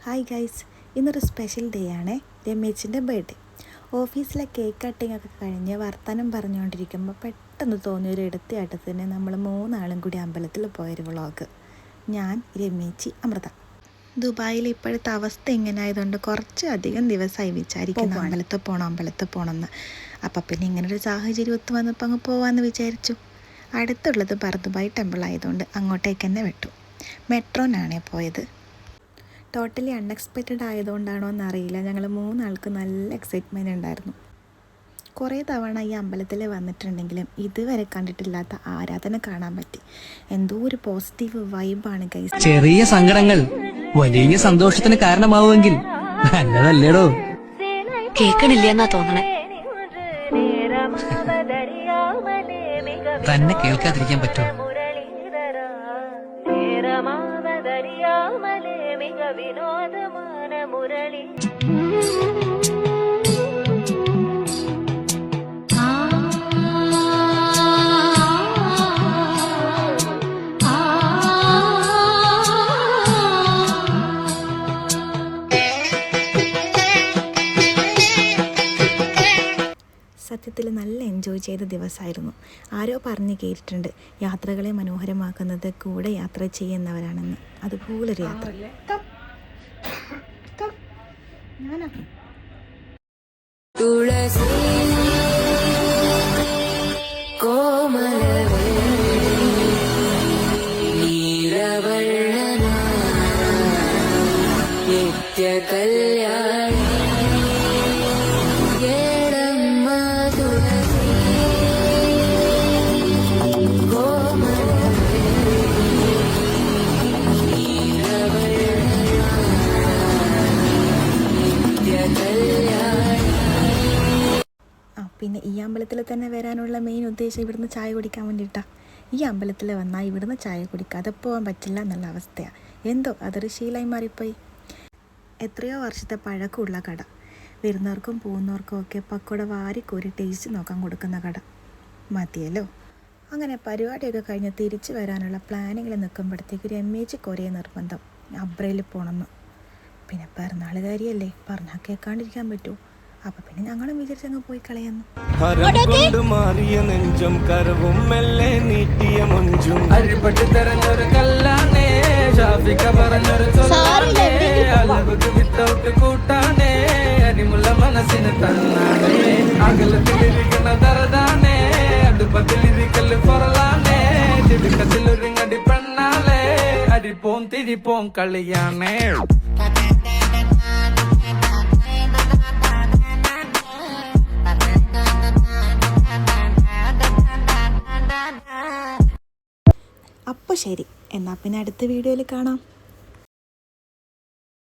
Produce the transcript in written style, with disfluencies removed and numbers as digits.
Hi guys, ഇന്നൊരു special day ആണ്. രമേശിൻ്റെ birthday. ഓഫീസിലെ കേക്ക് കട്ടിംഗ് ഒക്കെ കഴിഞ്ഞ് വർത്തമാനം പറഞ്ഞുകൊണ്ടിരിക്കുമ്പോൾ പെട്ടെന്ന് തോന്നിയൊരു എടുത്തിയാട്ടത്തിന് നമ്മൾ മൂന്നാളും കൂടി അമ്പലത്തിൽ പോയൊരു വ്ളോഗ്. ഞാൻ, രമേശി, അമൃത. ദുബായിൽ ഇപ്പോഴത്തെ അവസ്ഥ ഇങ്ങനെ ആയതുകൊണ്ട് കുറച്ച് അധികം ദിവസമായി വിചാരിക്കുന്നു അമ്പലത്തിൽ പോകണമെന്ന്. അപ്പം പിന്നെ ഇങ്ങനൊരു സാഹചര്യം ഒത്തു വന്നപ്പോൾ അങ്ങ് പോകാമെന്ന് വിചാരിച്ചു. അടുത്തുള്ളത് ദുബായ് ടെമ്പിൾ ആയതുകൊണ്ട് അങ്ങോട്ടേക്ക് തന്നെ വിട്ടു. മെട്രോനാണേ പോയത്. ടോട്ടലി അൺഎക്സ്പെക്റ്റഡ് ആയതുകൊണ്ടാണോ എന്നറിയില്ല, ഞങ്ങൾ മൂന്നാൾക്ക് നല്ല എക്സൈറ്റ്മെൻറ്റ് ഉണ്ടായിരുന്നു. കുറേ തവണ ഈ അമ്പലത്തിൽ വന്നിട്ടുണ്ടെങ്കിലും ഇതുവരെ കണ്ടിട്ടില്ലാത്ത ആരാധന കാണാൻ പറ്റി. എന്തോ ഒരു പോസിറ്റീവ് വൈബാണ് ഗൈസ്. ചെറിയ സങ്കടങ്ങൾ വലിയ സന്തോഷത്തിന് കാരണമാവുമെങ്കിൽ നല്ലതല്ലേടോ. കേൾക്കണില്ലെന്നാ തോന്നണേ. തന്നെ കേൾക്കാതിരിക്കാൻ പറ്റുമോ? സത്യത്തിൽ നല്ല എൻജോയ് ചെയ്ത ദിവസമായിരുന്നു. ആരോ പറഞ്ഞു കേട്ടിട്ടുണ്ട്, യാത്രകളെ മനോഹരമാക്കുന്നത് കൂടെ യാത്ര ചെയ്യുന്നവരാണെന്ന്. അതുപോലൊരു യാത്ര. പിന്നെ ഈ അമ്പലത്തിൽ തന്നെ വരാനുള്ള മെയിൻ ഉദ്ദേശം ഇവിടുന്ന് ചായ കുടിക്കാൻ വേണ്ടിയിട്ടാണ്. ഈ അമ്പലത്തിൽ വന്നാൽ ഇവിടുന്ന് ചായ കുടിക്കാതെ പോകാൻ പറ്റില്ല എന്നുള്ള അവസ്ഥയാണ്. എന്തോ അതൊരു ശീലമായി മാറിപ്പോയി. എത്രയോ വർഷത്തെ പഴക്കമുള്ള കട. വരുന്നവർക്കും പോകുന്നവർക്കും ഒക്കെ പക്കോട വാരിക്കോരി ടേസ്റ്റ് നോക്കാൻ കൊടുക്കുന്ന കട. മതിയല്ലോ. അങ്ങനെ പരിപാടിയൊക്കെ കഴിഞ്ഞ് തിരിച്ചു വരാനുള്ള പ്ലാനിങ്ങിൽ നിൽക്കുമ്പോഴത്തേക്ക് രമേശി കുറേ നിർബന്ധം അബ്രയിൽ പോകണമെന്ന്. പിന്നെ പിറന്നാളുകാരിയല്ലേ, പറഞ്ഞാൽ കേൾക്കാണ്ടിരിക്കാൻ പറ്റുമോ? അപ്പൊ പിന്നെ ഞങ്ങളും വിചാരിച്ചങ്ങ് പോയി കളയുന്നു. മാറിയ നെഞ്ചും കരവും മെല്ലെ നീട്ടിയ മഞ്ചും അരിപെട്ട് തെരഞ്ഞൊരു കല്ലാണേ, ഷാഫിക പറഞ്ഞൊരു ചൊല്ലാണേ, അലവുക്ക് വിത്തൗട്ട് കൂട്ടാണേ, അരിമുള്ള മനസ്സിന് തന്നാണേ, അകലത്തിലിരിക്കണ ദറദാണേ, അടുപ്പത്തിലിരിക്കല് പൊറലാണേ, തിടുക്കത്തിലൊരുങ്ങടി പെണ്ണാലേ, അരിപ്പോം തിരിപ്പോം കളിയാണേ. അപ്പോൾ ശരി, എന്നാൽ പിന്നെ അടുത്ത വീഡിയോയിൽ കാണാം.